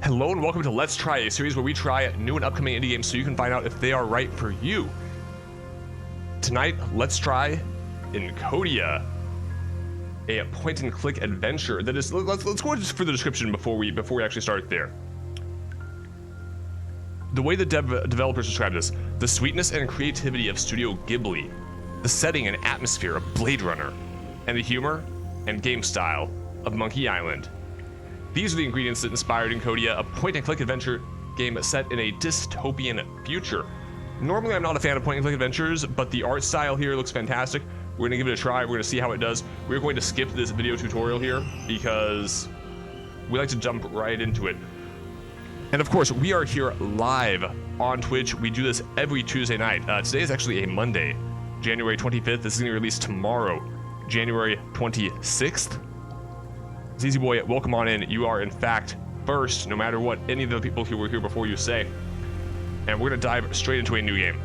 Hello and welcome to Let's Try, a series where we try new and upcoming indie games so you can find out if they are right for you. Tonight, let's try Encodya, a point-and-click adventure that is. Let's go for the description before we actually start there. The way the developers describe this: the sweetness and creativity of Studio Ghibli, the setting and atmosphere of Blade Runner, and the humor and game style of Monkey Island. These are the ingredients that inspired Encodya, a point-and-click adventure game set in a dystopian future. Normally, I'm not a fan of point-and-click adventures, but the art style here looks fantastic. We're gonna give it a try. We're gonna see how it does. We're going to skip this video tutorial here because we like to jump right into it. And of course, we are here live on Twitch. We do this every Tuesday night. Today is actually a Monday, January 25th. This is gonna be released tomorrow, January 26th. Easy Boy, welcome on in. You are in fact first, no matter what any of the people who were here before you say. And we're gonna dive straight into a new game.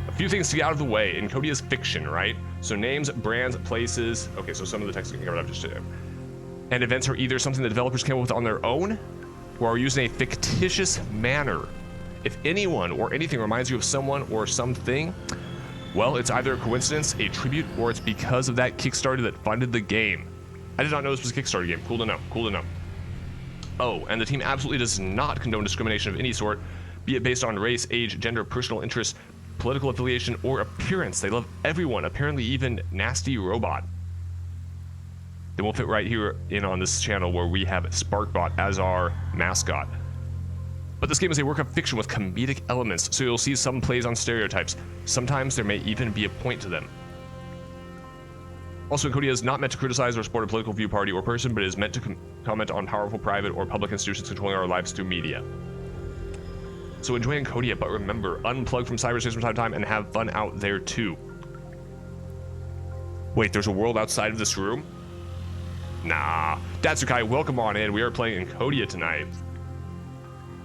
A few things to get out of the way. Encodya is fiction, right? So names, brands, places. Okay, so some of the text we can cover up just today. And events are either something the developers came up with on their own, or are used in a fictitious manner. If anyone or anything reminds you of someone or something, well, it's either a coincidence, a tribute, or it's because of that Kickstarter that funded the game. I did not know this was a Kickstarter game. Cool to know. Cool to know. Oh, and the team absolutely does not condone discrimination of any sort, be it based on race, age, gender, personal interest, political affiliation, or appearance. They love everyone, apparently even Nasty Robot. Then we'll fit right here in on this channel where we have Sparkbot as our mascot. But this game is a work of fiction with comedic elements, so you'll see some plays on stereotypes. Sometimes there may even be a point to them. Also, Encodya is not meant to criticize or support a political view, party, or person, but is meant to comment on powerful private or public institutions controlling our lives through media. So enjoy Encodya, but remember, unplug from cyberspace from time to time and have fun out there too. Wait, there's a world outside of this room? Nah. Datsukai, welcome on in. We are playing Encodya tonight.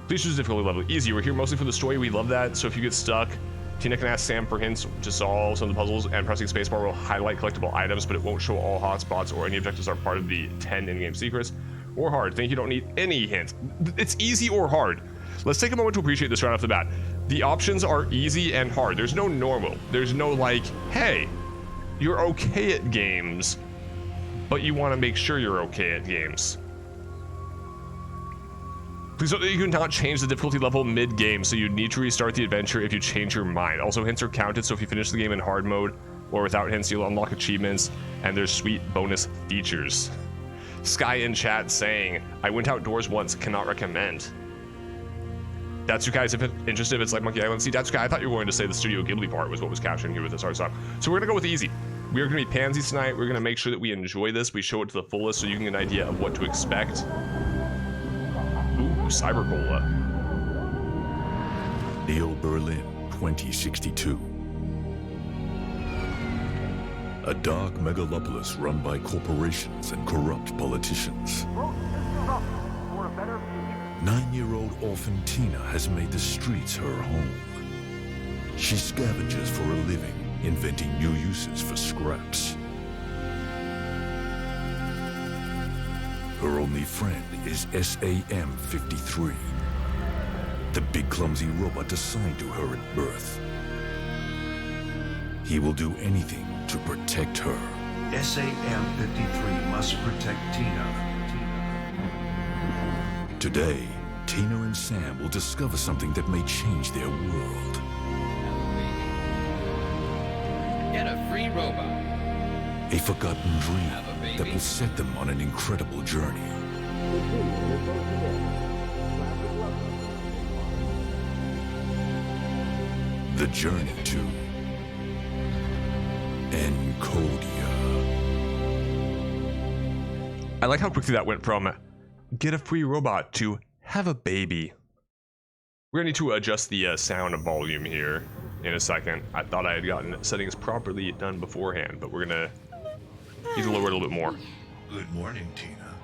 Please choose difficulty level. Easy. We're here mostly for the story. We love that. So if you get stuck, Tina can ask Sam for hints to solve some of the puzzles, and pressing spacebar will highlight collectible items, but it won't show all hotspots or any objectives are part of the 10 in-game secrets. Or hard. Think you don't need any hints. It's easy or hard. Let's take a moment to appreciate this right off the bat. The options are easy and hard. There's no normal. There's no like, hey, you're okay at games, but you want to make sure you're okay at games. Please note that you cannot change the difficulty level mid-game, so you need to restart the adventure if you change your mind. Also, hints are counted, so if you finish the game in hard mode or without hints, you'll unlock achievements, and there's sweet bonus features. Sky in chat saying, I went outdoors once, cannot recommend. Datsukai is interested if it's like Monkey Island. See, Datsukai, I thought you were going to say the Studio Ghibli part was what was capturing here with this art style. So we're going to go with easy. We are going to be pansies tonight. We're going to make sure that we enjoy this. We show it to the fullest so you can get an idea of what to expect. Ooh, Cyber Cola. Neo Berlin, 2062. A dark megalopolis run by corporations and corrupt politicians. 9-year-old orphan Tina has made the streets her home. She scavenges for a living, inventing new uses for scraps. Her only friend is SAM-53, the big clumsy robot assigned to her at birth. He will do anything to protect her. SAM-53 must protect Tina. Today, Tina and Sam will discover something that may change their world. Get a free robot. A forgotten dream that will set them on an incredible journey. The journey to Encodya. I like how quickly that went from get a free robot to have a baby. We're gonna need to adjust the sound volume here in a second. I thought I had gotten settings properly done beforehand, but we're gonna need to lower it a little bit more. Good morning, Tina.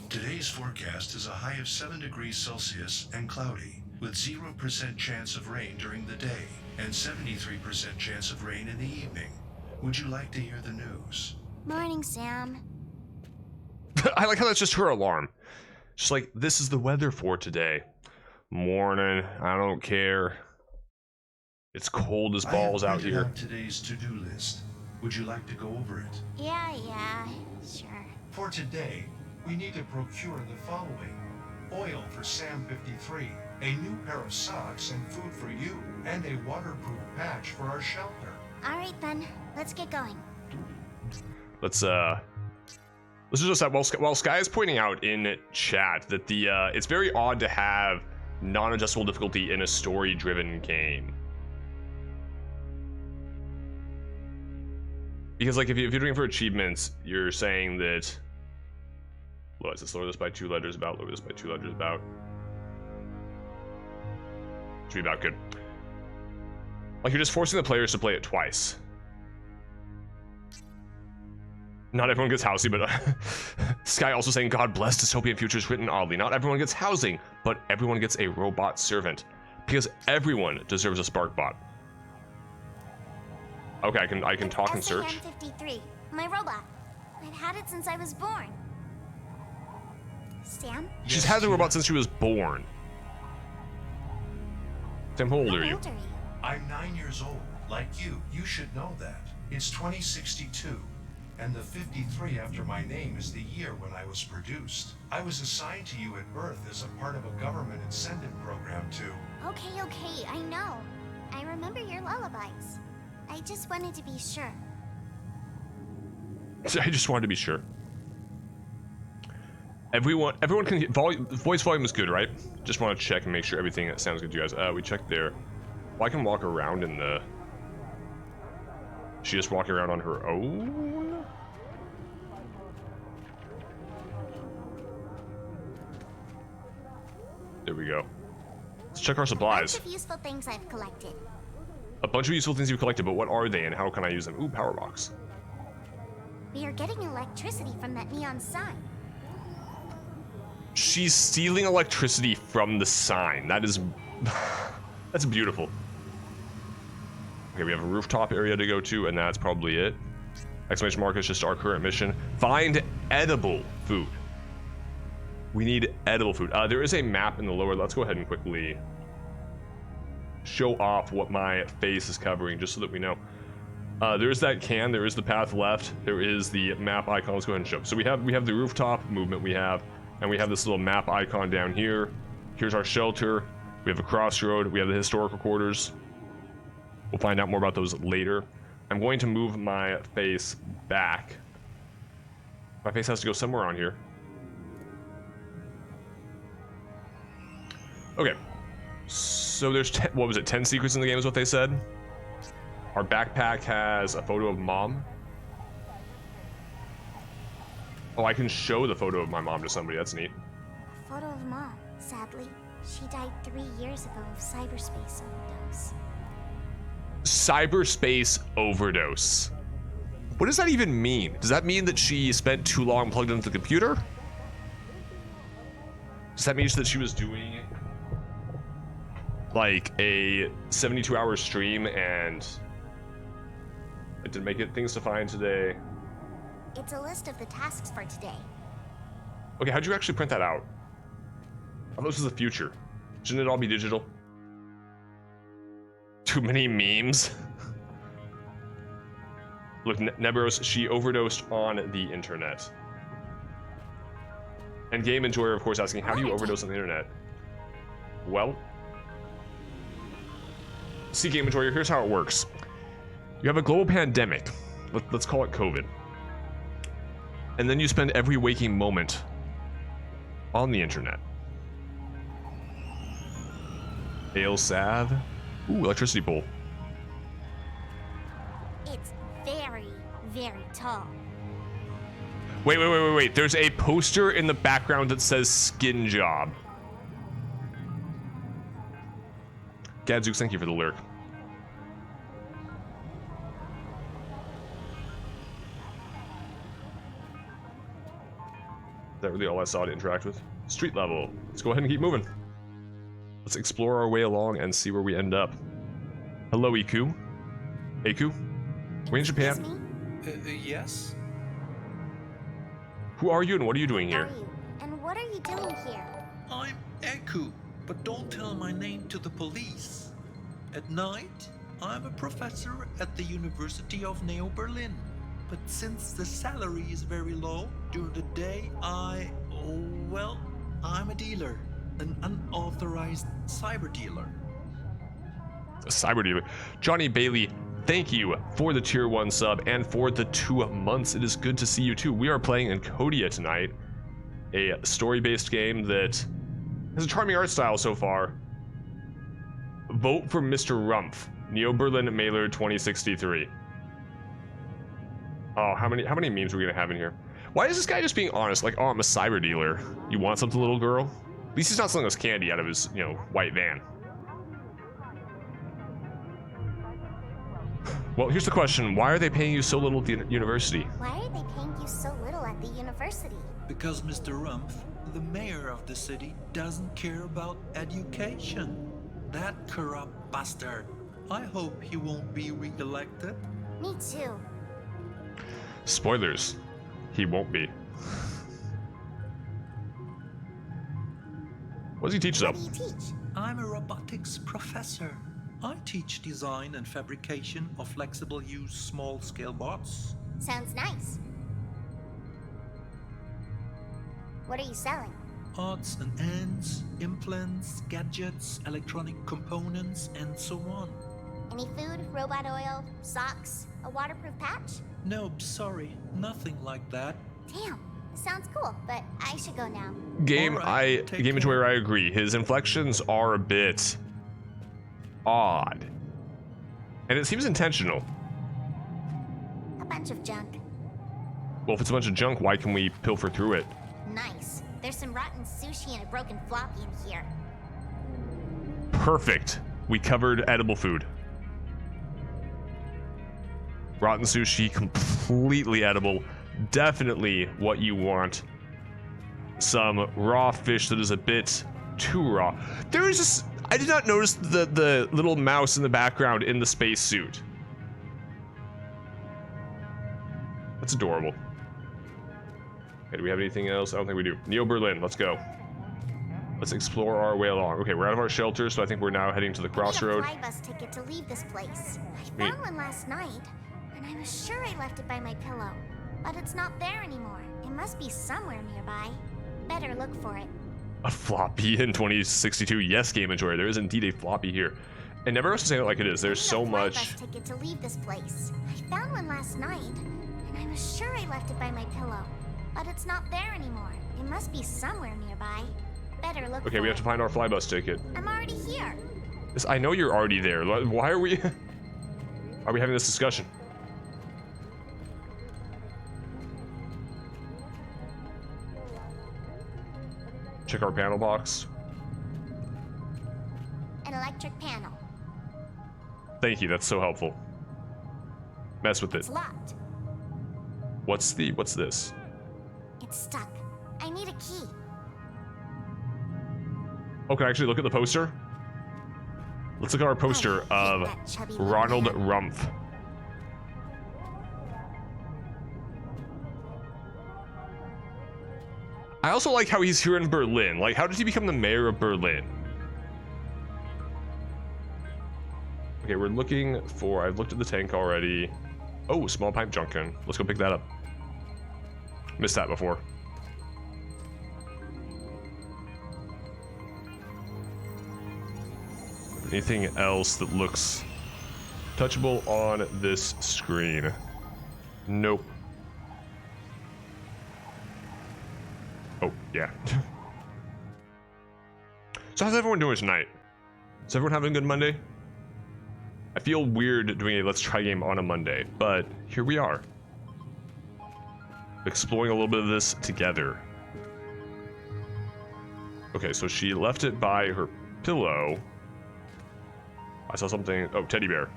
Today's forecast is a high of 7 degrees Celsius and cloudy, with 0% chance of rain during the day and 73% chance of rain in the evening. Would you like to hear the news? Morning, Sam. I like how that's just her alarm. Just like, this is the weather for today. Morning, I don't care. It's cold as balls out here. I have printed out today's to-do list. Would you like to go over it? Yeah, sure. For today, we need to procure the following. Oil for Sam 53, a new pair of socks and food for you, and a waterproof patch for our shelter. Alright then, let's get going. Let's just while Sky is pointing out in chat that it's very odd to have non-adjustable difficulty in a story-driven game. Because like if you're doing it for achievements, you're saying that lower this by 2 letters about, lower this by 2 letters about. Should be about good. Like you're just forcing the players to play it twice. Not everyone gets housing, but Sky also saying, God bless dystopian futures written oddly. Not everyone gets housing, but everyone gets a robot servant. Because everyone deserves a spark bot. Okay, I can talk and search. SAM-53, my robot. I've had it since I was born. Sam? She's had the robot since she was born. Sam, how old are you? I'm 9 years old. Like you. You should know that. It's 2062. And the 53 after my name is the year when I was produced. I was assigned to you at birth as a part of a government incentive program too. Okay, I know. I remember your lullabies. I just wanted to be sure. I just wanted to be sure. Everyone can voice volume is good, right? Just want to check and make sure everything sounds good to you guys. We checked there. Well, I can walk around in the. She just walking around on her own. There we go. Let's check our supplies. A bunch of useful things I've collected. A bunch of useful things you've collected, but what are they and how can I use them? Ooh, power box. We are getting electricity from that neon sign. She's stealing electricity from the sign. That is... that's beautiful. Okay, we have a rooftop area to go to, and that's probably it. Exclamation mark is just our current mission. Find edible food. We need edible food. There is a map in the lower... Let's go ahead and quickly show off what my face is covering, just so that we know. There's that can, there is the path left, there is the map icon. Let's go ahead and show. So we have the rooftop movement and we have this little map icon down here. Here's our shelter. We have a crossroad. We have the historical quarters. We'll find out more about those later. I'm going to move my face back. My face has to go somewhere on here. Okay. So there's 10, what was it, 10 secrets in the game is what they said? Our backpack has a photo of mom. Oh, I can show the photo of my mom to somebody. That's neat. A photo of Mom. Sadly, she died 3 years ago of cyberspace overdose. Cyberspace overdose. What does that even mean? Does that mean that she spent too long plugged into the computer? Does that mean that she was doing like a 72-hour stream and it didn't make it things to find today? It's a list of the tasks for today. Okay, how'd you actually print that out? I thought this was the future. Shouldn't it all be digital? Too many memes. Look, Nebros, she overdosed on the internet. And Game Enjoyer, of course, asking, how do you overdose on the internet? Well, see, Game Enjoyer, here's how it works. You have a global pandemic. Let's call it COVID. And then you spend every waking moment on the internet. Ale salve. Ooh, electricity pole. It's very, very tall. Wait. There's a poster in the background that says skin job. Gadzooks, thank you for the lyric. Is that really all I saw to interact with? Street level. Let's go ahead and keep moving. Let's explore our way along and see where we end up. Hello, Iku. Iku? We in Japan? Excuse me? Yes? Who Who are you and what are you doing Who here? are you? And what are you doing here? I'm Eku, but don't tell my name to the police. At night, I'm a professor at the University of Neo Berlin. But since the salary is very low, during the day I'm a dealer. An unauthorized cyber dealer. A cyber dealer. Johnny Bailey, thank you for the tier 1 sub and for the 2 months. It is good to see you too. We are playing Encodya tonight, a story-based game that has a charming art style so far. Vote for Mr. Rumpf, Neo Berlin Mailer 2063. Oh, how many memes are we gonna have in here? Why is this guy just being honest? Like, oh, I'm a cyber dealer. You want something, little girl? At least he's not selling us candy out of his, white van. Well, here's the question. Why are they paying you so little at the university? Why are they paying you so little at the university? Because Mr. Rumpf, the mayor of the city, doesn't care about education. That corrupt bastard. I hope he won't be re-elected. Me too. Spoilers. He won't be. What does he teach, though? What do you teach? I'm a robotics professor. I teach design and fabrication of flexible use small-scale bots. Sounds nice. What are you selling? Odds and ends, implants, gadgets, electronic components, and so on. Any food, robot oil, socks, a waterproof patch? Nope, sorry, nothing like that. Damn, sounds cool, but I should go now. Game, Alright, take Game care. Enjoyer, I agree. His inflections are a bit odd. And it seems intentional. A bunch of junk. Well, if it's a bunch of junk, why can we pilfer through it? Nice. There's some rotten sushi and a broken floppy in here. Perfect. We covered edible food. Rotten sushi, completely edible. Definitely what you want. Some raw fish that is a bit too raw. There is just... I did not notice the little mouse in the background in the space suit. That's adorable. Okay, do we have anything else? I don't think we do. Neo Berlin, let's go. Let's explore our way along. Okay, we're out of our shelter, so I think we're now heading to the crossroad. I need a fly bus ticket to leave this place. I Neat. found one last night, and I was sure I left it by my pillow. But it's not there anymore. It must be somewhere nearby. Better look for it. A floppy in 2062. Yes, Game Enjoyer, there is indeed a floppy here. And never else to say it like it is. There's so I need a fly much. bus ticket to leave this place. I found one last night, and I was sure I left it by my pillow. But it's not there anymore. It must be somewhere nearby. Better look Okay, for we have to find our flybus ticket. I'm already here. Yes, I know you're already there. Why are we... are we having this discussion? Check our panel box. An electric panel. Thank you, that's so helpful. Mess with it. It's locked. What's this? It's stuck. I need a key. Oh, can I actually look at the poster? Let's look at our poster of that chubby little Ronald man. Rumpf. I also like how he's here in Berlin. Like, how did he become the mayor of Berlin? Okay, we're looking for... I've looked at the tank already. Oh, small pipe junction. Let's go pick that up. Missed that before. Anything else that looks touchable on this screen? Nope. Oh, yeah. So how's everyone doing tonight? Is everyone having a good Monday? I feel weird doing a Let's Try game on a Monday, but here we are. Exploring a little bit of this together. Okay, so she left it by her pillow. I saw something. Oh, teddy bear.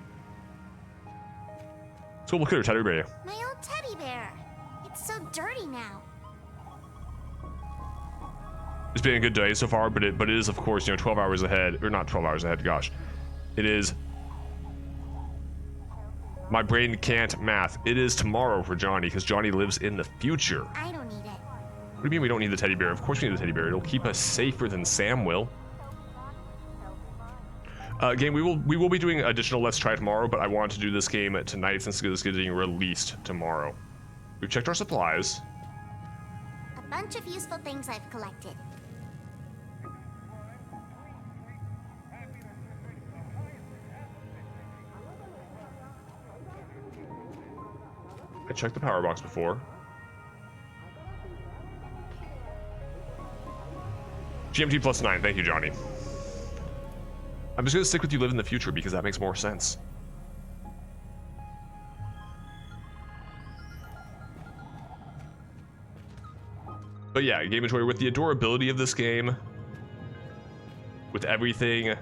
Let's go look at her teddy bear. My old teddy bear. It's so dirty now. It's been a good day so far, but it is of course 12 hours ahead, or not 12 hours ahead. Gosh, it is. My brain can't math. It is tomorrow for Johnny because Johnny lives in the future. I don't need it. What do you mean we don't need the teddy bear? Of course we need the teddy bear. It'll keep us safer than Sam will. Game, we will be doing additional Let's Try tomorrow, but I wanted to do this game tonight since it's getting released tomorrow. We've checked our supplies. A bunch of useful things I've collected. I checked the power box before. GMT plus 9, thank you, Johnny. I'm just gonna stick with you live in the future because that makes more sense. But yeah, Game Enjoyer, with the adorability of this game, with everything,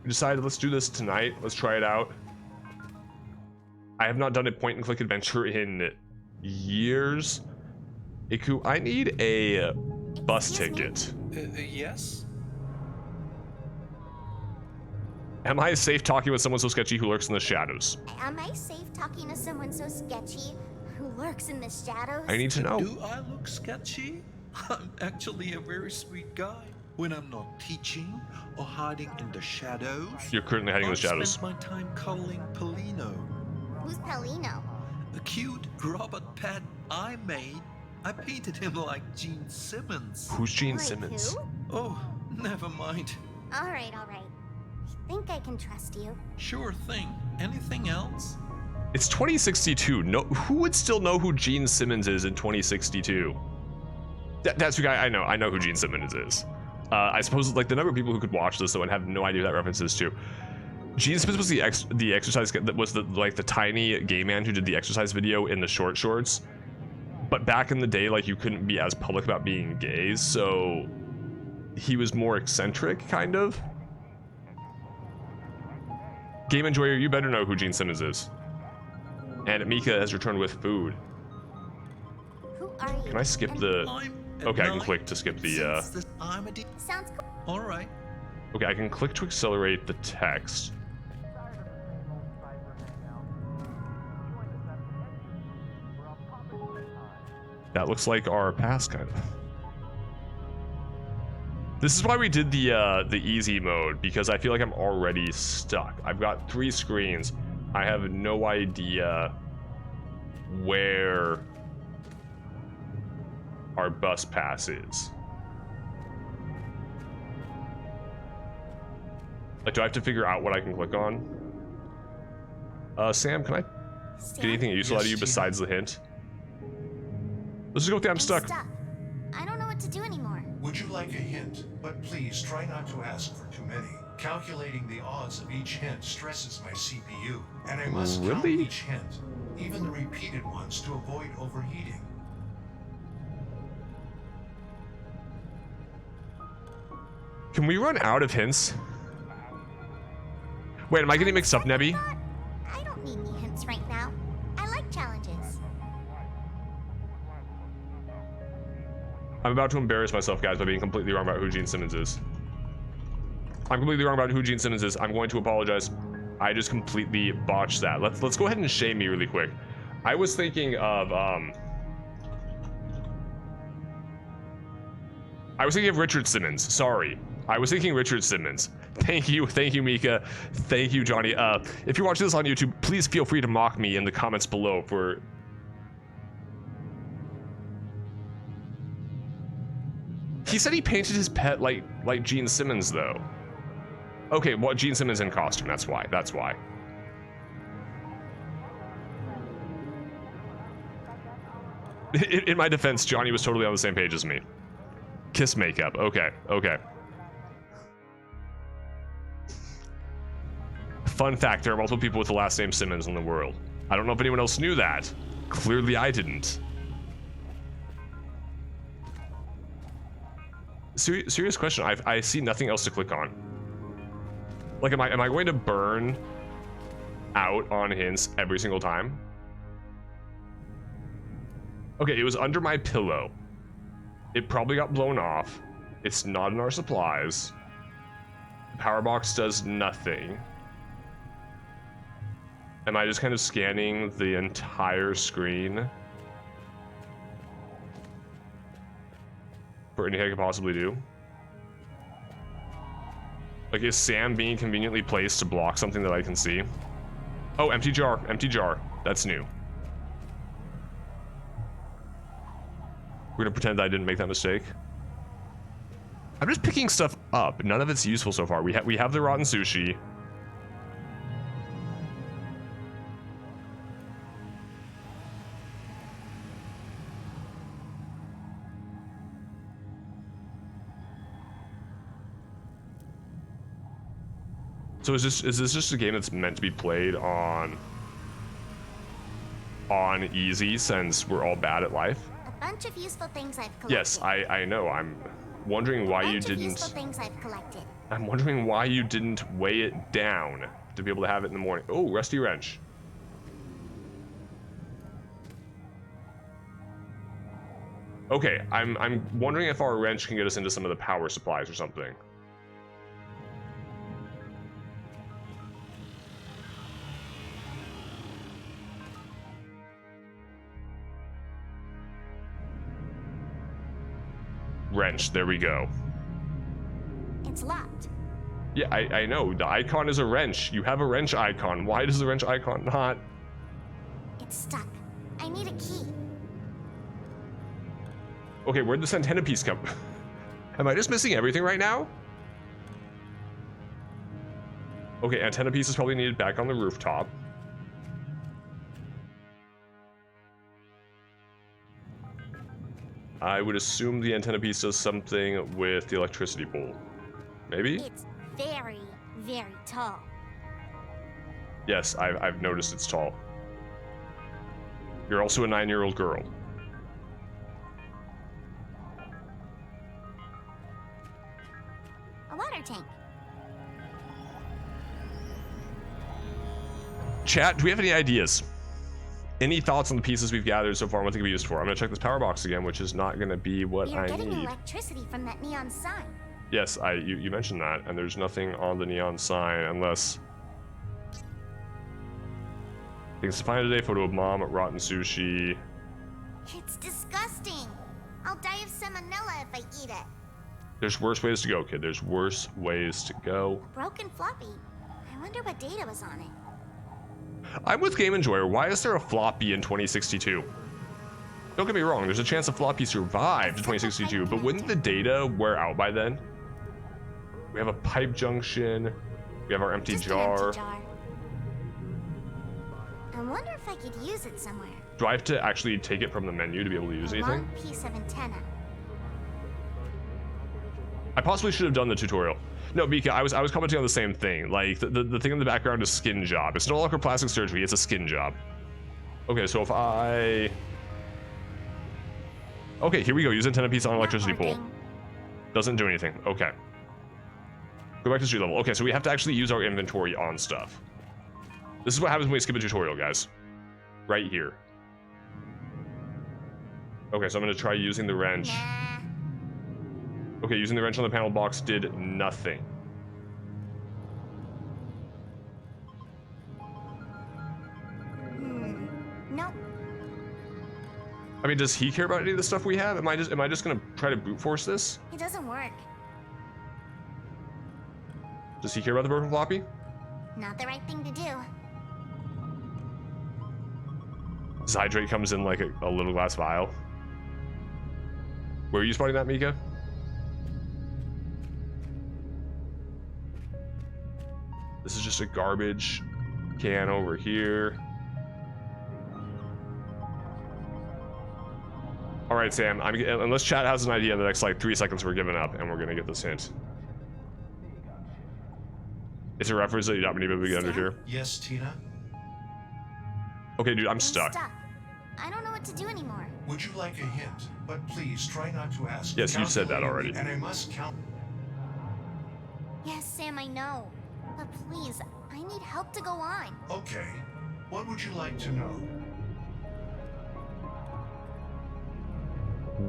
we decided let's do this tonight. Let's try it out. I have not done a point and click adventure in years. Iku, I need a bus ticket. Yes? Am I safe talking with someone so sketchy who lurks in the shadows? Am I safe talking to someone so sketchy who lurks in the shadows? I need to know. Do I look sketchy? I'm actually a very sweet guy. When I'm not teaching or hiding in the shadows, You're currently hiding in the shadows. I spend my time cuddling Polino, Who's Pelino? a cute robot pet I made. I painted him like Gene Simmons. Who's Gene Like Simmons? who? Oh, never mind. All right. I think I can trust you. Sure thing. Anything else? It's 2062. No, who would still know who Gene Simmons is in 2062? That's who guy I know. I know who Gene Simmons is. I suppose like the number of people who could watch this though and have no idea who that reference is to. Gene Simmons was the exercise that was the tiny gay man who did the exercise video in the short shorts. But back in the day, like you couldn't be as public about being gay, so he was more eccentric, kind of. Game Enjoyer, you better know who Gene Simmons is. And Mika has returned with food. Who are you? Can I skip the? Okay, I can click to skip the. Sounds cool. All right. Okay, I can click to accelerate the text. That looks like our past, kind of. This is why we did the easy mode, because I feel like I'm already stuck. I've got 3 screens. I have no idea where our bus pass is. Like, do I have to figure out what I can click on? Sam, can I get anything useful out of you besides the hint? Let's just go with the I'm stuck. I don't know what to do anymore. Would you like a hint? But please try not to ask for too many. Calculating the odds of each hint stresses my CPU, and I must count Really? each hint, even the repeated ones, to avoid overheating. Can we run out of hints? Wait, am I getting mixed up, Nebby? I don't need any hints right now. I like challenges. I'm about to embarrass myself, guys, by being completely wrong about who Gene Simmons is. I'm completely wrong about who Gene Simmons is. I'm going to apologize. I just completely botched that. Let's go ahead and shame me really quick. I was thinking of Richard Simmons. Sorry. I was thinking Richard Simmons. Thank you, Mika. Thank you, Johnny. If you're watching this on YouTube, please feel free to mock me in the comments below for... He said he painted his pet like Gene Simmons, though. Okay, well, Gene Simmons in costume, that's why. In my defense, Johnny was totally on the same page as me. Kiss makeup, okay. Fun fact, there are multiple people with the last name Simmons in the world. I don't know if anyone else knew that. Clearly I didn't. Serious question, I see nothing else to click on. Like, am I going to burn out on hints every single time? Okay, it was under my pillow. It probably got blown off. It's not in our supplies. The power box does nothing. Am I just kind of scanning the entire screen? for anything I could possibly do. Like, is Sam being conveniently placed to block something that I can see? Oh, empty jar, empty jar. That's new. We're gonna pretend I didn't make that mistake. I'm just picking stuff up. None of it's useful so far. We have the rotten sushi. So is this just a game that's meant to be played on easy since we're all bad at life? A bunch of useful things I've collected. Yes, I know. I'm wondering why you didn't. Useful things I've collected. I'm wondering why you didn't weigh it down to be able to have it in the morning. Oh, rusty wrench. Okay, I'm wondering if our wrench can get us into some of the power supplies or something. Wrench, there we go. It's locked. Yeah, I know. The icon is a wrench. You have a wrench icon. Why does the wrench icon not? It's stuck. I need a key. Okay, where'd this antenna piece come? Am I just missing everything right now? Okay, antenna piece is probably needed back on the rooftop. I would assume the antenna piece does something with the electricity pole. Maybe? It's very, very tall. Yes, I've noticed it's tall. You're also a 9-year-old girl. A water tank. Chat, do we have any ideas? Any thoughts on the pieces we've gathered so far and what they can be used for? I'm gonna check this power box again, which is not gonna be what You're I getting need. electricity from that neon sign. Yes, you mentioned that, and there's nothing on the neon sign unless things to find today. Photo of mom, rotten sushi. It's disgusting. I'll die of salmonella if I eat it. There's worse ways to go, kid. There's worse ways to go. Broken floppy. I wonder what data was on it. I'm with Game Enjoyer. Why is there a floppy in 2062? Don't get me wrong, there's a chance a floppy survived to 2062, but wouldn't the data wear out by then? We have a pipe junction. We have our empty Just jar. an empty jar. I wonder if I could use it somewhere. Do I have to actually take it from the menu to be able to use A anything? long piece of antenna. I possibly should have done the tutorial. No, Mika, I was commenting on the same thing. Like, the thing in the background is skin job. It's no longer plastic surgery, it's a skin job. Okay, so if I... Okay, here we go. Use antenna piece on electricity pole. Doesn't do anything. Okay. Go back to street level. Okay, so we have to actually use our inventory on stuff. This is what happens when we skip a tutorial, guys. Right here. Okay, so I'm gonna try using the wrench. Nah. Okay, using the wrench on the panel box did nothing. Nope. I mean, does he care about any of the stuff we have? Am I just gonna try to brute force this? It doesn't work. Does he care about the broken floppy? Not the right thing to do. Zydrate comes in like a little glass vial. Where are you spotting that, Mika? This is just a garbage can over here. All right, Sam, unless chat has an idea in the next like 3 seconds, we're giving up and we're gonna get this hint. It's a reference that you don't need to get under here. Yes, Tina? Okay, dude, I'm stuck. I don't know what to do anymore. Would you like a hint? But please try not to ask. Yes, you said that already. And I must count. Yes, Sam, I know. But please, I need help to go on. Okay. What would you like to know?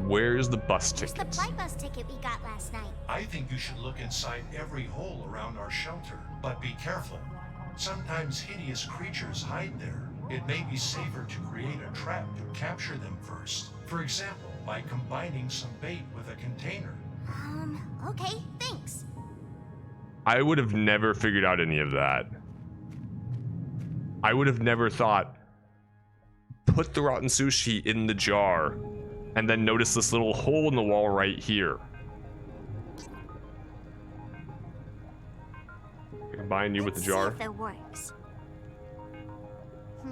Where's the bus Here's the ticket? flight bus ticket we got last night. I think you should look inside every hole around our shelter. But be careful. Sometimes hideous creatures hide there. It may be safer to create a trap to capture them first. For example, by combining some bait with a container. Okay, thanks. I would have never figured out any of that. I would have never thought, put the rotten sushi in the jar, and then notice this little hole in the wall right here. Combine you with the jar. See if it works.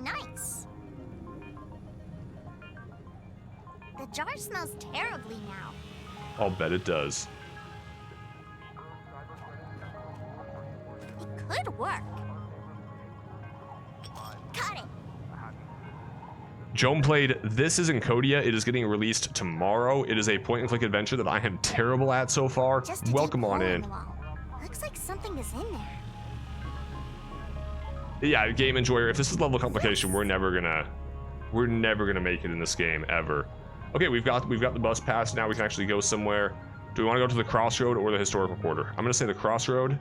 Nice. The jar smells terribly now. I'll bet it does. It could work. Got it. Joan played This Is Encodya. It is getting released tomorrow. It is a point-and-click adventure that I am terrible at so far. Just a Welcome deep on hole in. the wall. Looks like something is in there. Yeah, game enjoyer. If this is level complication, we're never gonna make it in this game ever. Okay, we've got the bus pass now. We can actually go somewhere. Do we want to go to the crossroad or the historical quarter? I'm gonna say the crossroad.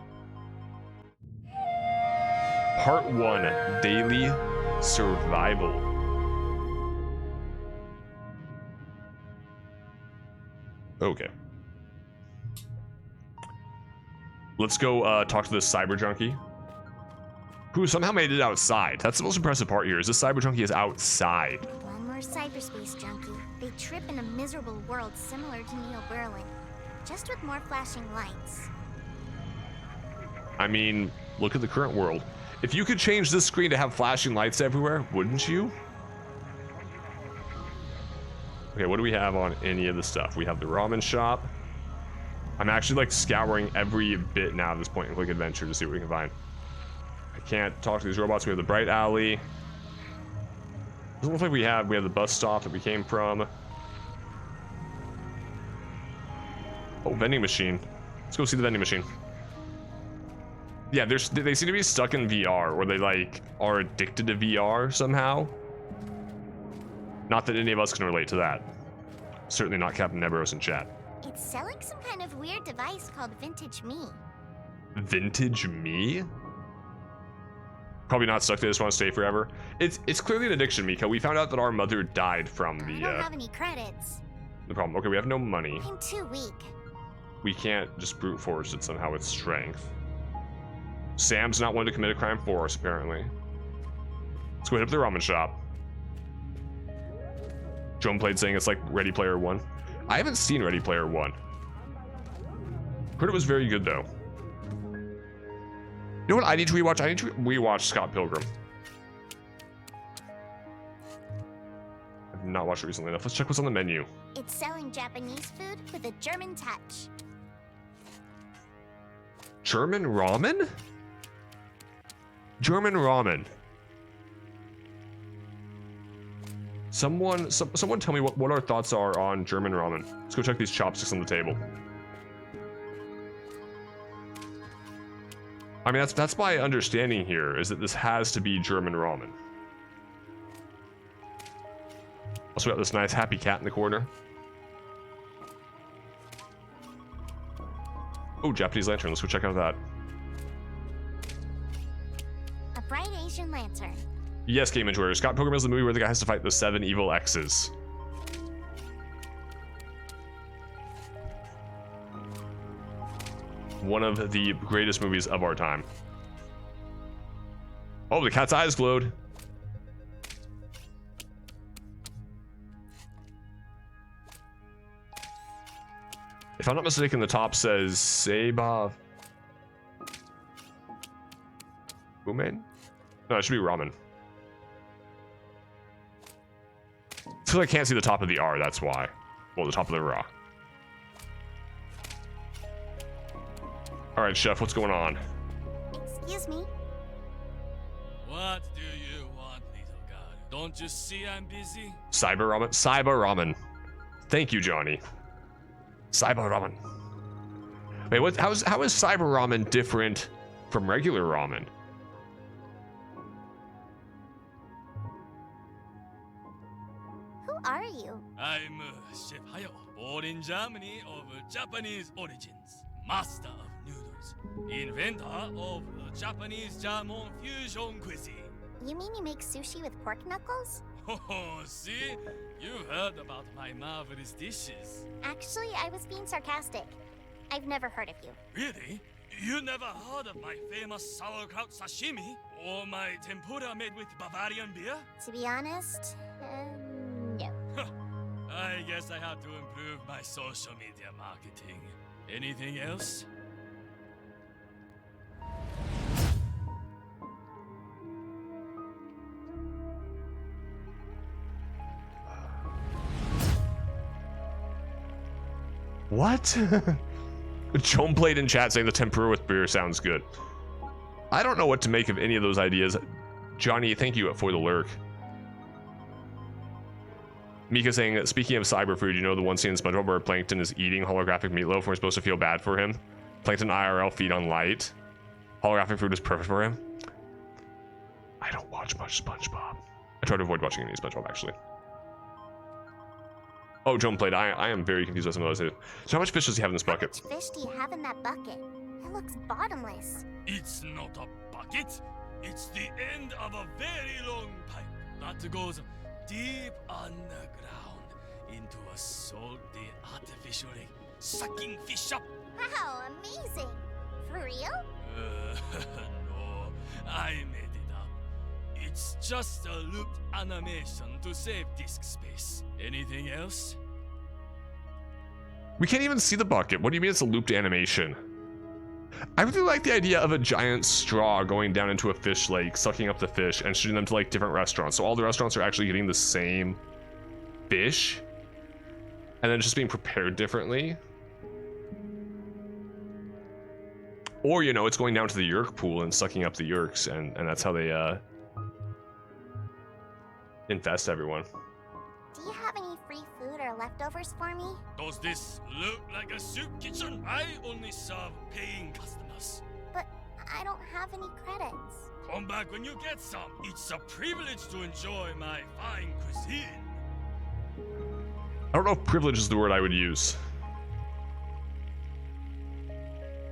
Part 1, Daily Survival. Okay. Let's go talk to this cyber junkie, who somehow made it outside. That's the most impressive part here, is this cyber junkie is outside. One more cyberspace junkie. They trip in a miserable world similar to Neo Berlin, just with more flashing lights. I mean, look at the current world. If you could change this screen to have flashing lights everywhere, wouldn't you? Okay, what do we have on any of the stuff? We have the ramen shop. I'm actually like scouring every bit now of this point and click adventure to see what we can find. I can't talk to these robots. We have the bright alley. Doesn't look like we have the bus stop that we came from. Oh, vending machine. Let's go see the vending machine. Yeah, they seem to be stuck in VR, or they like are addicted to VR somehow. Not that any of us can relate to that. Certainly not Captain Neberos in chat. It's selling some kind of weird device called Vintage Me. Vintage me? Probably not stuck. They just want to stay forever. It's clearly an addiction, Mika. We found out that our mother died from I don't have any credits. the problem. Okay, we have no money. I'm too weak. We can't just brute force it somehow with strength. Sam's not one to commit a crime for us, apparently. Let's go hit up the ramen shop. Joan played saying it's like Ready Player One. I haven't seen Ready Player One. Heard it was very good though. You know what I need to rewatch? I need to rewatch Scott Pilgrim. I've not watched it recently enough. Let's check what's on the menu. It's selling Japanese food with a German touch. German ramen? German ramen. Someone tell me what our thoughts are on German ramen. Let's go check these chopsticks on the table. I mean, that's my understanding here, is that this has to be German ramen. Also got this nice happy cat in the corner. Oh, Japanese lantern. Let's go check out that. A bright Asian lantern. Yes, game enjoyer. Scott Pilgrim is the movie where the guy has to fight the 7 evil X's. One of the greatest movies of our time. Oh, the cat's eyes glowed. If I'm not mistaken, the top says Seiba Umen? No, it should be ramen. I feel like I can't see the top of the R, that's why. Well, the top of the Ra. Alright, chef, what's going on? Excuse me. What do you want, little girl? Don't you see I'm busy? Cyber ramen? Cyber ramen. Thank you, Johnny. Cyber ramen. Wait, how is cyber ramen different from regular ramen? Who are you? I'm Chef Hayo, born in Germany of Japanese origins, master of noodles, inventor of Japanese German fusion cuisine. You mean you make sushi with pork knuckles? Oh, see? You heard about my marvelous dishes. Actually, I was being sarcastic. I've never heard of you. Really? You never heard of my famous sauerkraut sashimi? Or my tempura made with Bavarian beer? To be honest, no. I guess I have to improve my social media marketing. Anything else? What? Joan played in chat saying the tempura with beer sounds good. I don't know what to make of any of those ideas. Johnny, thank you for the lurk. Mika saying, speaking of cyberfood, you know the one scene in SpongeBob where Plankton is eating holographic meatloaf and we're supposed to feel bad for him? Plankton IRL feed on light. Holographic food is perfect for him. I don't watch much SpongeBob. I try to avoid watching any SpongeBob, actually. Oh, Joan played. I am very confused with some of those. So how much fish does he have in this bucket? How much fish do you have in that bucket? It looks bottomless. It's not a bucket. It's the end of a very long pipe that goes deep underground into a salty, artificially sucking fish up. Wow, amazing. For real? No, I made it up. It's just a looped animation to save disk space. Anything else? We can't even see the bucket. What do you mean it's a looped animation? I really like the idea of a giant straw going down into a fish lake, sucking up the fish, and shooting them to like different restaurants. So all the restaurants are actually getting the same fish, and then just being prepared differently. Or, you know, it's going down to the yerk pool and sucking up the yerks, and that's how they infest everyone. Do you have any free food or leftovers for me? Does this look like a soup kitchen? I only serve paying customers. But I don't have any credits. Come back when you get some. It's a privilege to enjoy my fine cuisine. I don't know if privilege is the word I would use.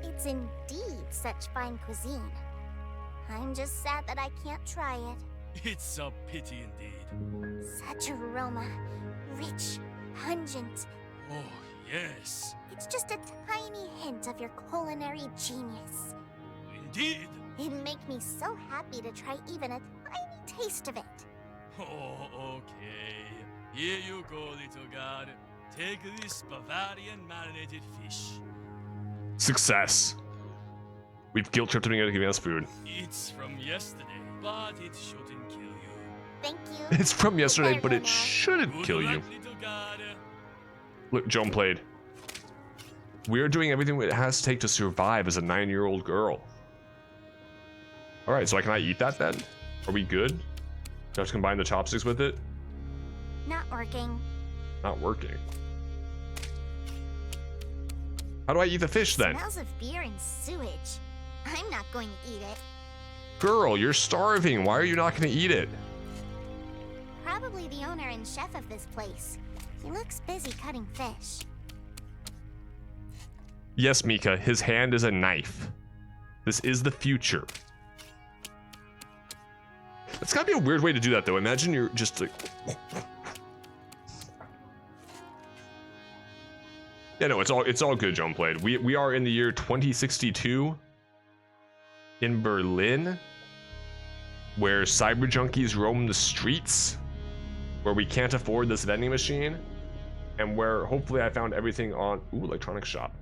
It's indeed such fine cuisine. I'm just sad that I can't try it. It's a pity indeed. Such aroma. Rich, pungent. Oh, yes. It's just a tiny hint of your culinary genius. Indeed. It'd make me so happy to try even a tiny taste of it. Oh, okay. Here you go, little god. Take this Bavarian marinated fish. Success. We've guilt tripped him into giving us food. It's from yesterday, but it shouldn't kill you. Thank you. It's from yesterday, but it now. shouldn't Good kill luck, you. little god. Look, Joan played. We're doing everything it has to take to survive as a 9-year-old girl. Alright, so can I eat that then? Are we good? Do I have to combine the chopsticks with it? Not working. Not working. How do I eat the fish then? Smells of beer and sewage. I'm not going to eat it. Girl, you're starving. Why are you not going to eat it? Probably the owner and chef of this place. He looks busy cutting fish. Yes, Mika, his hand is a knife. This is the future. That's gotta be a weird way to do that, though. Imagine you're just like... Yeah, no, it's all good, Joan played. We are in the year 2062 in Berlin, where cyber junkies roam the streets, where we can't afford this vending machine, and where hopefully I found everything on electronics shop.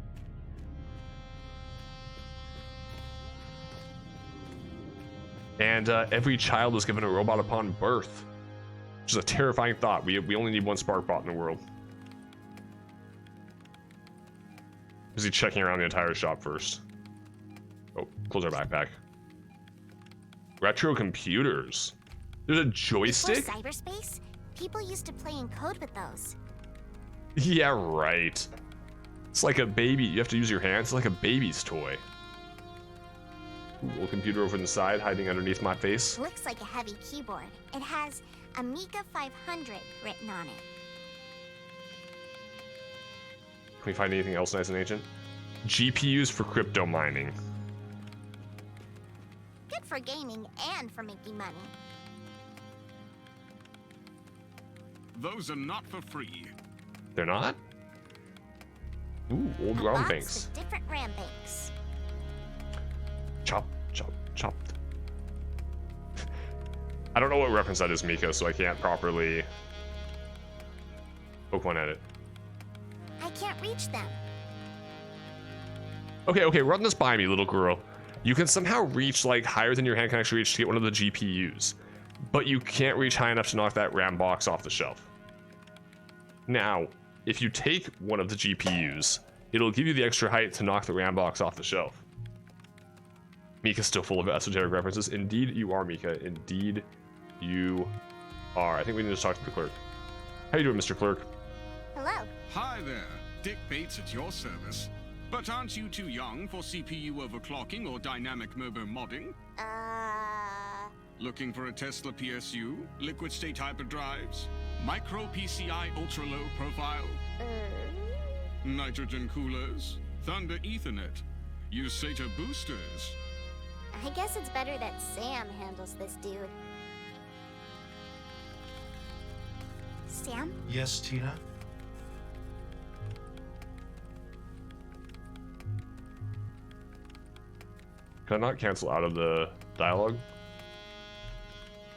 And every child was given a robot upon birth, which is a terrifying thought. We only need one SparkBot in the world. Is he checking around the entire shop first? Oh, close our backpack. Retro computers. There's a joystick? Before cyberspace, people used to play Encode with those. Yeah, right. It's like a baby. You have to use your hands. It's like a baby's toy. Ooh, little computer over on the side, hiding underneath my face. Looks like a heavy keyboard. It has Amiga 500 written on it. Can we find anything else nice and ancient? GPUs for crypto mining. Good for gaming and for making money. Those are not for free. They're not? Ooh, old A ground box banks. with different ram banks. Chop, chop, chopped. I don't know what reference that is, Mika, so I can't properly poke one at it. I can't reach them. Okay, run this by me, little girl. You can somehow reach like higher than your hand can actually reach to get one of the GPUs, but you can't reach high enough to knock that RAM box off the shelf. Now, if you take one of the GPUs, it'll give you the extra height to knock the RAM box off the shelf. Mika's still full of esoteric references. Indeed, you are, Mika. Indeed, you are. I think we need to talk to the clerk. How you doing, Mr. Clerk? Hello. Hi there, Dick Bates at your service. But aren't you too young for CPU overclocking or dynamic murmur modding? Looking for a Tesla PSU, liquid state hyperdrives, micro PCI ultra low profile, nitrogen coolers, Thunder Ethernet, use SATA boosters. I guess it's better that Sam handles this dude. Sam? Yes, Tina? Can I not cancel out of the dialogue?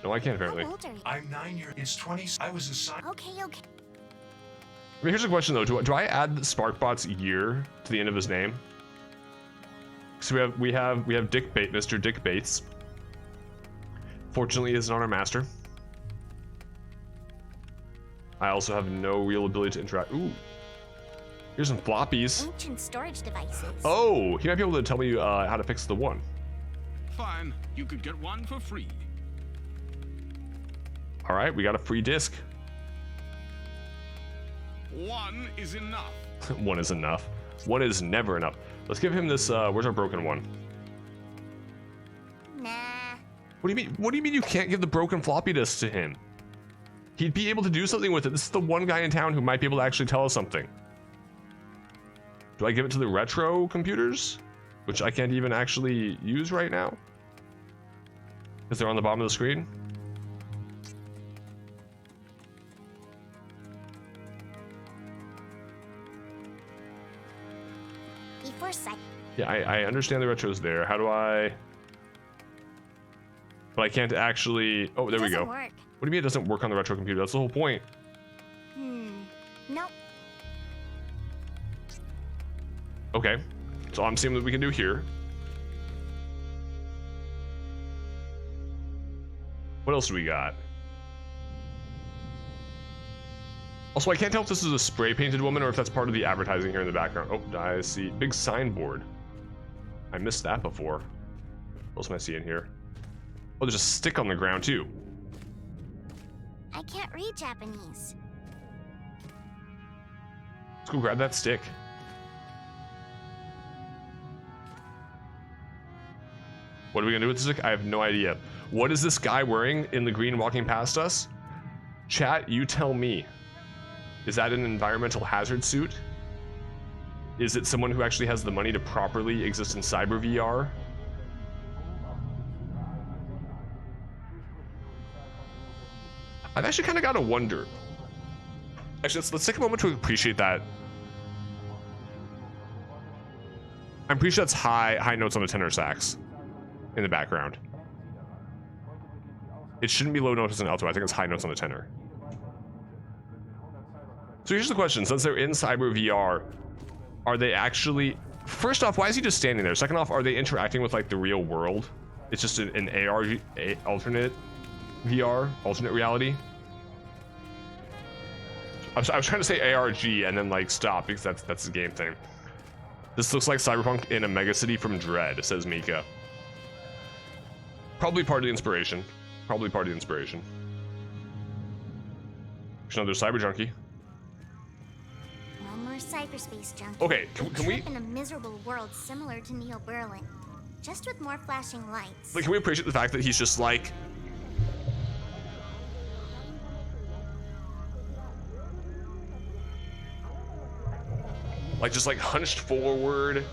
No, I can't How apparently. old are you? I'm 9 years. It's 20. I was assigned. Okay. I mean, here's a question though. Do I add Sparkbot's year to the end of his name? So we have Dick Bates, Mr. Dick Bates. Fortunately, he isn't on our master. I also have no real ability to interact. Ooh, here's some floppies. Ancient storage devices. Oh, he might be able to tell me how to fix the one. Fine, you could get one for free. All right, we got a free disc. One is enough. One is enough. One is never enough. Let's give him this. Where's our broken one? Nah. What do you mean? What do you mean you can't give the broken floppy disk to him? He'd be able to do something with it. This is the one guy in town who might be able to actually tell us something. Do I give it to the retro computers, which I can't even actually use right now because they're on the bottom of the screen? Before sight. Yeah, I understand the retro's there. How do I? But I can't actually. Oh, there we go. Work. What do you mean it doesn't work on the retro computer? That's the whole point. Nope. Okay, so I'm seeing what we can do here. What else do we got? Also, I can't tell if this is a spray painted woman or if that's part of the advertising here in the background. Oh, I see. Big signboard. I missed that before. What else am I seeing here? Oh, there's a stick on the ground too. I can't read Japanese. Let's go grab that stick. What are we gonna do with the stick? I have no idea. What is this guy wearing in the green walking past us? Chat, you tell me. Is that an environmental hazard suit? Is it someone who actually has the money to properly exist in cyber VR? I've actually kind of got to wonder. Actually, let's take a moment to appreciate that. I'm pretty sure that's high notes on the tenor sax in the background. It shouldn't be low notes on alto. I think it's high notes on the tenor. So here's the question: since they're in cyber VR, are they actually? First off, why is he just standing there? Second off, are they interacting with like the real world? It's just an AR alternate VR, alternate reality. I was trying to say ARG and then like stop because that's the game thing. This looks like Cyberpunk in a megacity from Dread, says Mika. Probably part of the inspiration. Probably part of the inspiration. There's another cyber junkie. One more cyberspace junkie. Okay, can we? In a miserable world similar to Neo Berlin, just with more flashing lights. Like, can we appreciate the fact that he's just like? Just like hunched forward,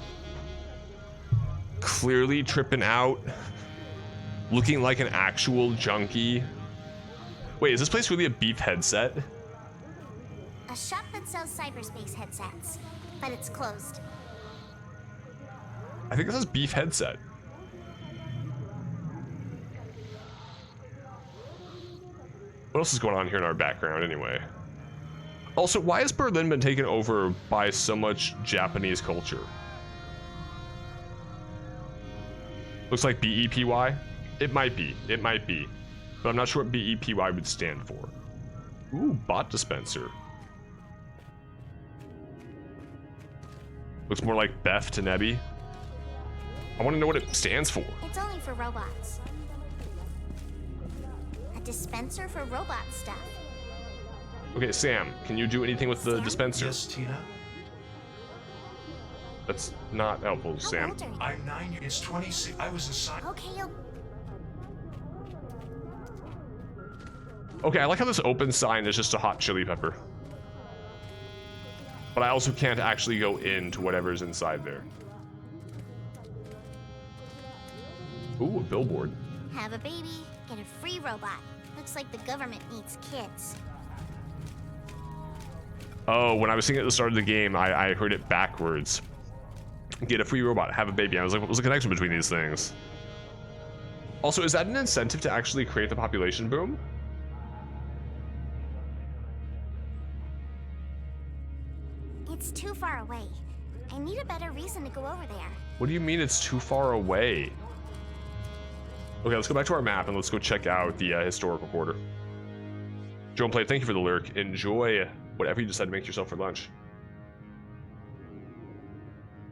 clearly tripping out, looking like an actual junkie. Wait, is this place really a beef headset? A shop that sells cyberspace headsets, but it's closed. I think this is beef headset. What else is going on here in our background anyway? Also, why has Berlin been taken over by so much Japanese culture? Looks like BEPY? It might be, but I'm not sure what BEPY would stand for. Ooh, bot dispenser. Looks more like Beth to Nebby. I want to know what it stands for. It's only for robots. A dispenser for robot stuff. Okay, Sam, can you do anything with the Sam? dispenser? Yes, Tina? That's not helpful, How Sam. old are you? I'm 9 years. It's 26. I was assigned. Okay, you'll... Okay, I like how this open sign is just a hot chili pepper. But I also can't actually go into whatever's inside there. Ooh, a billboard. Have a baby, get a free robot. Looks like the government needs kids. Oh, when I was singing at the start of the game, I heard it backwards. Get a free robot, have a baby. I was like, what was the connection between these things? Also, is that an incentive to actually create the population boom? It's too far away. I need a better reason to go over there. What do you mean it's too far away? Okay, let's go back to our map and let's go check out the historical quarter. Joan Play, thank you for the lurk. Enjoy whatever you decide to make yourself for lunch.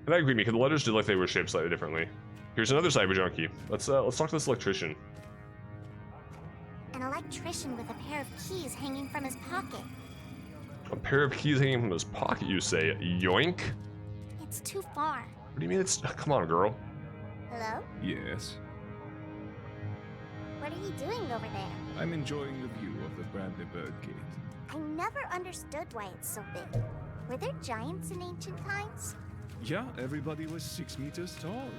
And I agree, Mika, the letters did like they were shaped slightly differently. Here's another cyber junkie. Let's talk to this electrician. An electrician with a pair of keys hanging from his pocket. A pair of keys hanging from his pocket, you say? Yoink? It's too far. What do you mean it's... Come on, girl. Hello? Yes, What are you doing over there? I'm enjoying the view of the Bradley Bird Gate. I never understood why it's so big. Were there giants in ancient times? Yeah, everybody was 6 meters tall.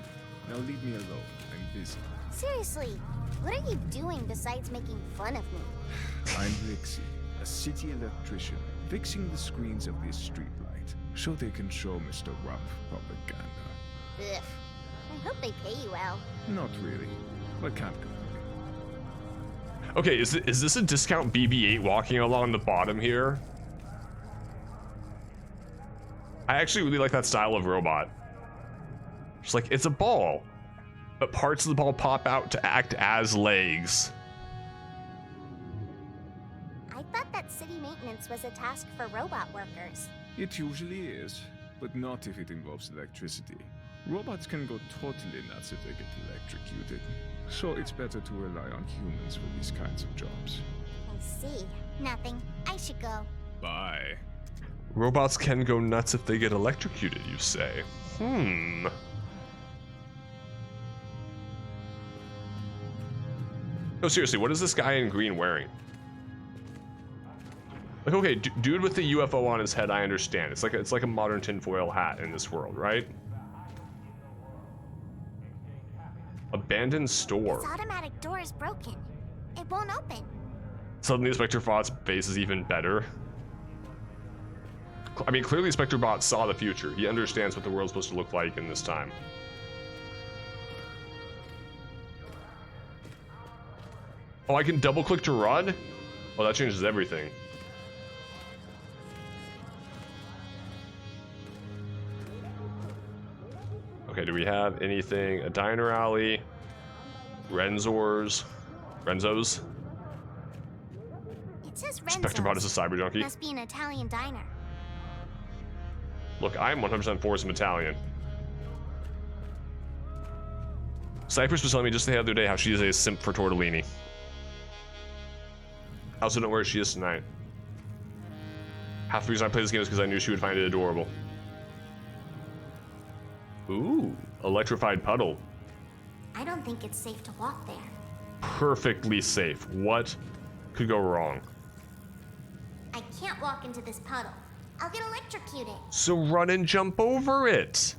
Now leave me alone. I'm busy. Seriously, what are you doing besides making fun of me? I'm Rixie, a city electrician, fixing the screens of this streetlight so they can show Mr. Rump propaganda. Ugh. I hope they pay you well. Not really, but can't complain. Okay, is this a discount BB-8 walking along the bottom here? I actually really like that style of robot. It's like, it's a ball, but parts of the ball pop out to act as legs. I thought that city maintenance was a task for robot workers. It usually is, but not if it involves electricity. Robots can go totally nuts if they get electrocuted, so it's better to rely on humans for these kinds of jobs. I see. Nothing. I should go. Bye. Robots can go nuts if they get electrocuted, you say? No, seriously, what is this guy in green wearing? Like, okay, dude with the UFO on his head, I understand. It's like a modern tinfoil hat in this world, right? Abandoned store. This automatic door is broken. It won't open. Suddenly, Spectre Bot's face is even better. I mean, clearly Spectre Bot saw the future. He understands what the world's supposed to look like in this time. Oh, I can double click to run? Oh, that changes everything. Okay, do we have anything? A diner alley? Renzo's? It says Renzo's. Spectre Bot is a cyber junkie. Must be an Italian diner. Look, I'm 100% for some Italian. Cypress was telling me just the other day how she is a simp for tortellini. I also don't know where she is tonight. Half the reason I played this game is because I knew she would find it adorable. Ooh, electrified puddle. I don't think it's safe to walk there. Perfectly safe. What could go wrong? I can't walk into this puddle. I'll get electrocuted. So run and jump over it.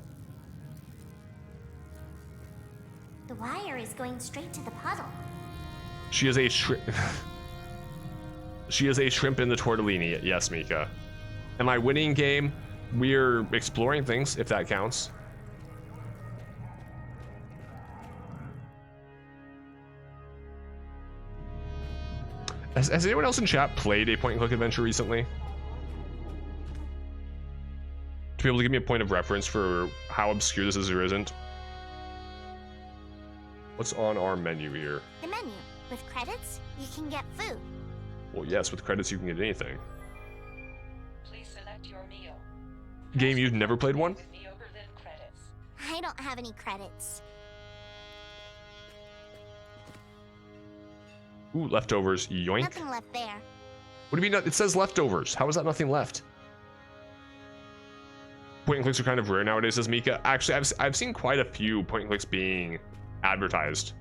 The wire is going straight to the puddle. She is a shrimp in the tortellini. Yes, Mika. Am I winning game? We're exploring things, if that counts. Has anyone else in chat played a point-and-click adventure recently? To be able to give me a point of reference for how obscure this is or isn't. What's on our menu here? The menu. With credits, you can get food. Well, yes, with credits you can get anything. Please select your meal. Game you've never played one? Neo Berlin credits. I don't have any credits. Ooh, leftovers. Yoink. Nothing left there. What do you mean? It says leftovers. How is that nothing left? Point and clicks are kind of rare nowadays, says Mika. Actually, I've seen quite a few point and clicks being advertised.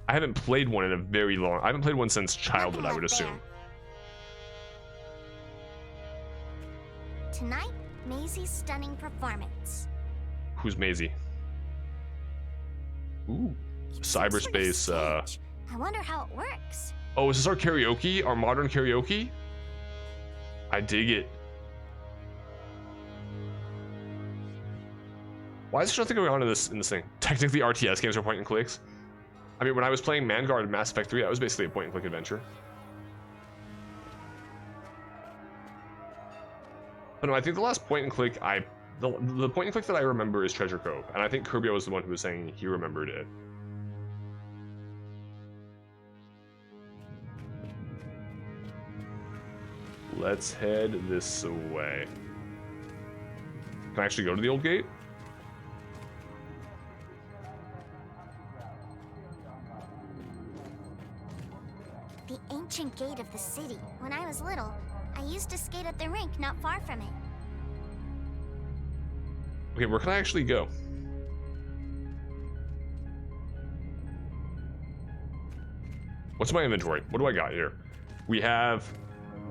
I haven't played one in a very long. I haven't played one since childhood, I would assume. Tonight, Maisie's stunning performance. Who's Maisie? Ooh, cyberspace. I wonder how it works. Oh, is this our karaoke? Our modern karaoke? I dig it. Why is there nothing going on in this thing? Technically, RTS games are point and clicks. I mean, when I was playing Vanguard and Mass Effect 3, that was basically a point and click adventure. But no, I think the last point and click the point and click that I remember is Treasure Cove, and I think Kirby was the one who was saying he remembered it. Let's head this way. Can I actually go to the old gate? The ancient gate of the city. When I was little, I used to skate at the rink not far from it. Okay, where can I actually go? What's my inventory? What do I got here? We have...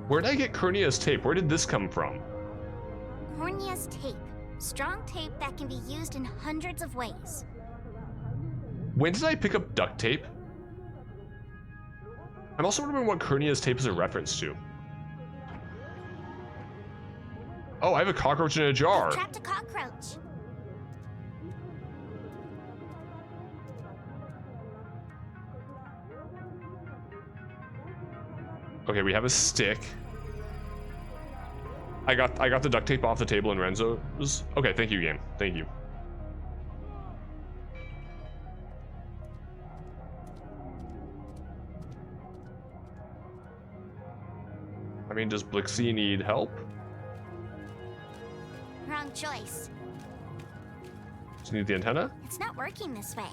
Where did I get Cornea's tape? Where did this come from? Cornea's tape. Strong tape that can be used in hundreds of ways. When did I pick up duct tape? I'm also wondering what Cornea's tape is a reference to. Oh, I have a cockroach in a jar. I trapped a cockroach. Okay, we have a stick. I got the duct tape off the table in Renzo's. Okay, thank you, game. Thank you. I mean, does Blixie need help? Wrong choice. Does he need the antenna? It's not working this way.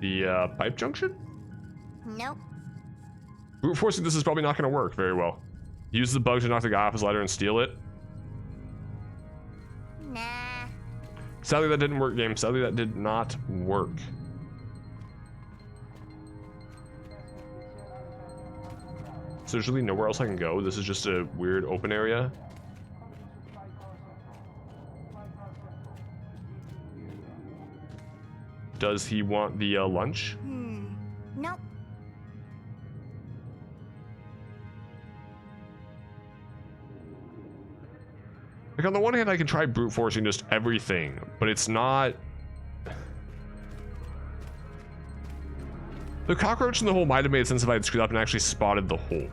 The pipe junction? Nope. Brute forcing this is probably not going to work very well. Use the bug to knock the guy off his ladder and steal it. Nah. Sadly, that didn't work, game. Sadly, that did not work. So there's really nowhere else I can go. This is just a weird open area. Does he want the lunch? Nope. Like, on the one hand, I can try brute forcing just everything, but it's not... The cockroach in the hole might have made sense if I had screwed up and actually spotted the hole.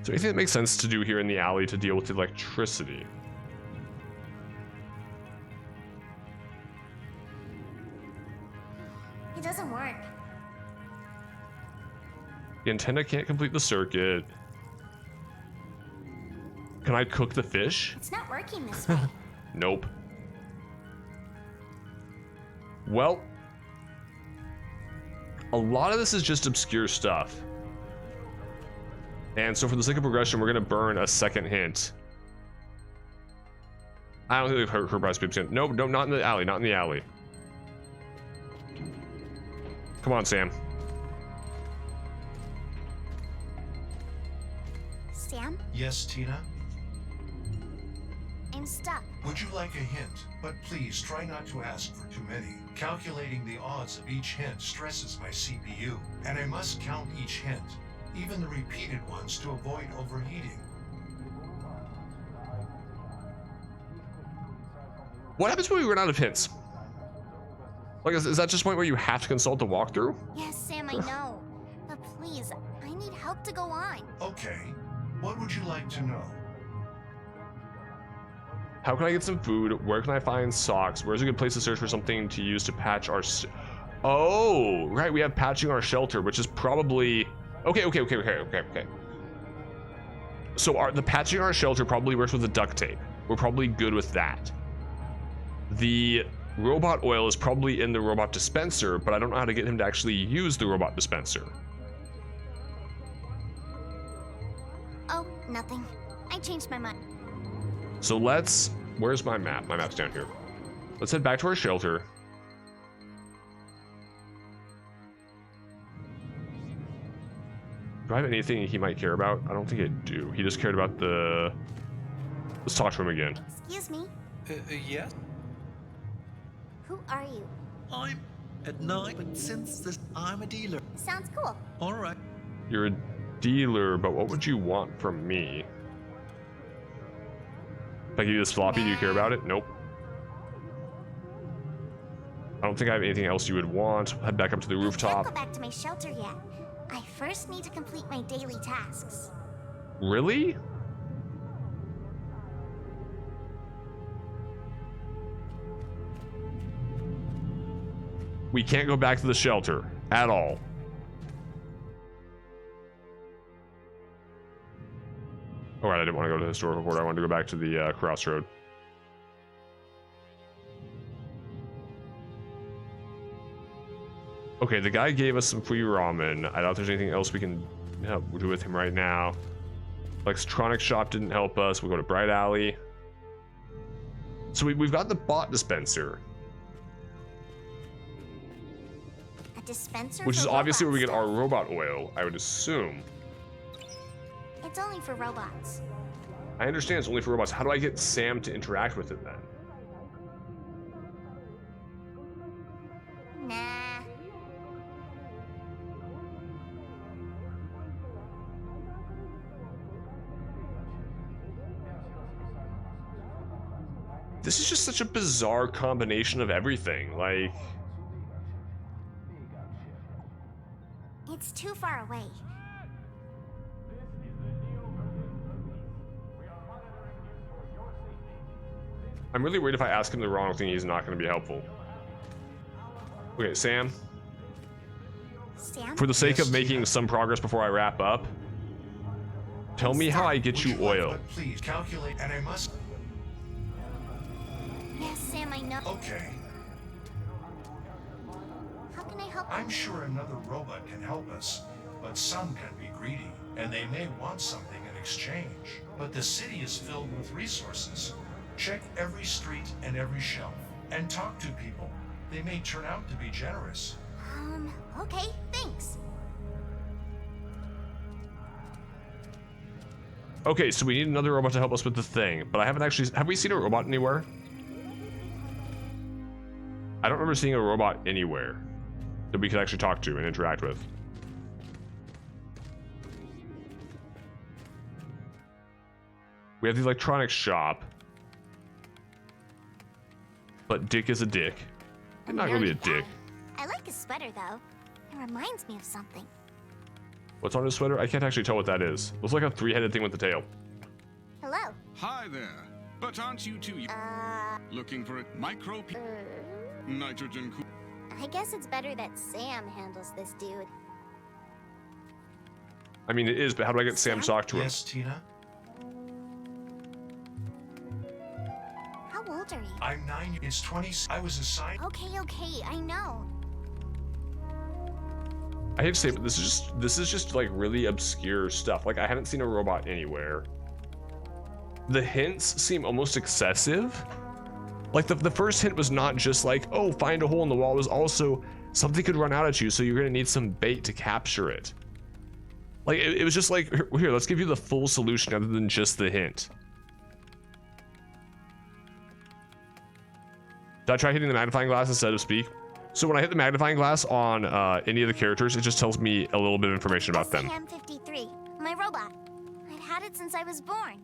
Is there anything that makes sense to do here in the alley to deal with electricity? It doesn't work. The antenna can't complete the circuit. Can I cook the fish? It's not working this way. Nope. Well, a lot of this is just obscure stuff. And so for the sake of progression, we're gonna burn a second hint. I don't think her breast boob's gonna... Nope, not in the alley, not in the alley. Come on, Sam. Sam? Yes, Tina? I'm stuck. Would you like a hint? But please try not to ask for too many. Calculating the odds of each hint stresses my CPU, and I must count each hint, even the repeated ones, to avoid overheating. What happens when we run out of hints? Like, is that just a point where you have to consult the walkthrough? Yes, Sam, I know. But please, I need help to go on. Okay, what would you like to know? How can I get some food? Where can I find socks? Where's a good place to search for something to use to patch our... Oh, right, we have patching our shelter, which is probably... Okay. So the patching our shelter probably works with the duct tape. We're probably good with that. The robot oil is probably in the robot dispenser, but I don't know how to get him to actually use the robot dispenser. Oh, nothing. I changed my mind. So let's... Where's my map? My map's down here. Let's head back to our shelter. Do I have anything he might care about? I don't think I do. He just cared about the... Let's talk to him again. Excuse me. Yes? Who are you? I'm at night, but since this, I'm a dealer. Sounds cool. All right. You're a dealer, but what would you want from me? If I give you this floppy, do you care about it? Nope. I don't think I have anything else you would want. Head back up to the I can't rooftop. go back to my shelter yet. I first need to complete my daily tasks. Really? We can't go back to the shelter at all. All right, I didn't want to go to the historical court. I wanted to go back to the crossroad. Okay, the guy gave us some free ramen. I doubt there's anything else we can do with him right now. Electronics shop didn't help us. We'll go to Bright Alley. So we've got the bot dispenser. A dispenser Which for is obviously where we robot get our stuff. robot oil, I would assume. It's only for robots. I understand it's only for robots. How do I get Sam to interact with it then? Nah. This is just such a bizarre combination of everything. Like, It's too far away. I'm really worried if I ask him the wrong thing, he's not going to be helpful. Okay, Sam, Sam? for the sake Yes, of making Tina. some progress before I wrap up, tell me how I get Would you like- oil. But please calculate, and I must. Yes, Sam, I know. Okay, How can I help I'm you? sure another robot can help us, but some can be greedy, and they may want something in exchange. But the city is filled with resources. Check every street and every shelf, and talk to people. They may turn out to be generous. Okay, thanks. Okay, so we need another robot to help us with the thing, but I haven't actually... Have we seen a robot anywhere? I don't remember seeing a robot anywhere that we could actually talk to and interact with. We have the electronics shop. But Dick is a dick. And not really a nerdy guy. dick. I like his sweater, though. It reminds me of something. What's on his sweater? I can't actually tell what that is. Looks like a three-headed thing with a tail. Hello. Hi there. But aren't you two looking for a micro nitrogen cool? I guess it's better that Sam handles this dude. I mean, it is, but how do I get Sam to talk to him? Yes, Tina? How old are you? I'm 9. It's 20. I was assigned. Okay, I know. I hate to say it, but this is just like really obscure stuff. Like, I haven't seen a robot anywhere. The hints seem almost excessive. Like the first hint was not just like, oh, find a hole in the wall. It was also something could run out at you, so you're gonna need some bait to capture it. Like it was just like, here, let's give you the full solution other than just the hint. Did I try hitting the magnifying glass instead of speak? So when I hit the magnifying glass on any of the characters, it just tells me a little bit of information about them. SCM-53, my robot. I've had it since I was born.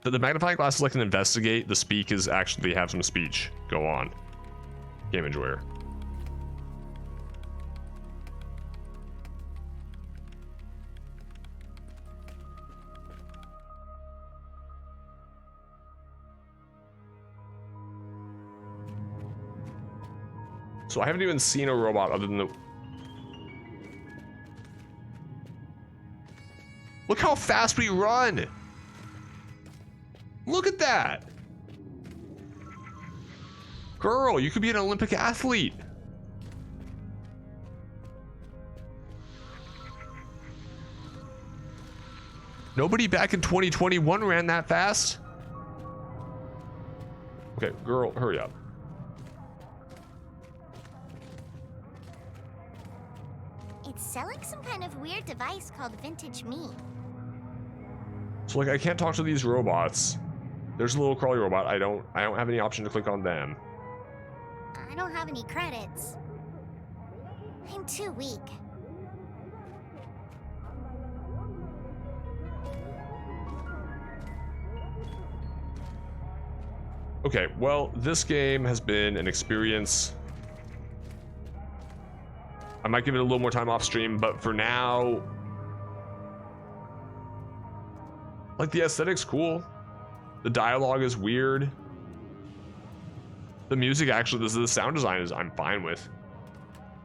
The magnifying glass is like an investigate. The speak is actually have some speech. Go on. Game enjoyer. So I haven't even seen a robot other than the... Look how fast we run! Look at that! Girl, you could be an Olympic athlete! Nobody back in 2021 ran that fast. Okay, girl, hurry up. It's selling some kind of weird device called Vintage Me. So like I can't talk to these robots. There's a little crawly robot. I don't have any option to click on them. I don't have any credits. I'm too weak. Okay, well, this game has been an experience. I might give it a little more time off stream, but for now, like the aesthetic's cool. The dialogue is weird. The music actually, the sound design is I'm fine with.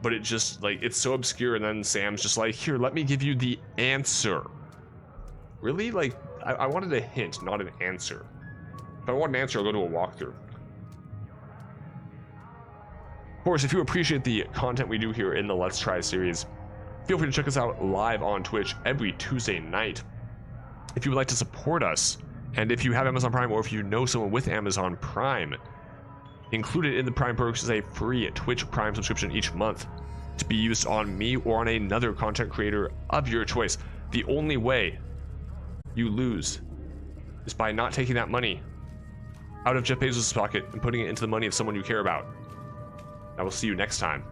But it just like it's so obscure, and then Sam's just like, here, let me give you the answer. Really? Like I wanted a hint, not an answer. If I want an answer, I'll go to a walkthrough. Of course, if you appreciate the content we do here in the Let's Try series, feel free to check us out live on Twitch every Tuesday night. If you would like to support us, and if you have Amazon Prime, or if you know someone with Amazon Prime, included in the Prime perks is a free Twitch Prime subscription each month to be used on me or on another content creator of your choice. The only way you lose is by not taking that money out of Jeff Bezos' pocket and putting it into the money of someone you care about. I will see you next time.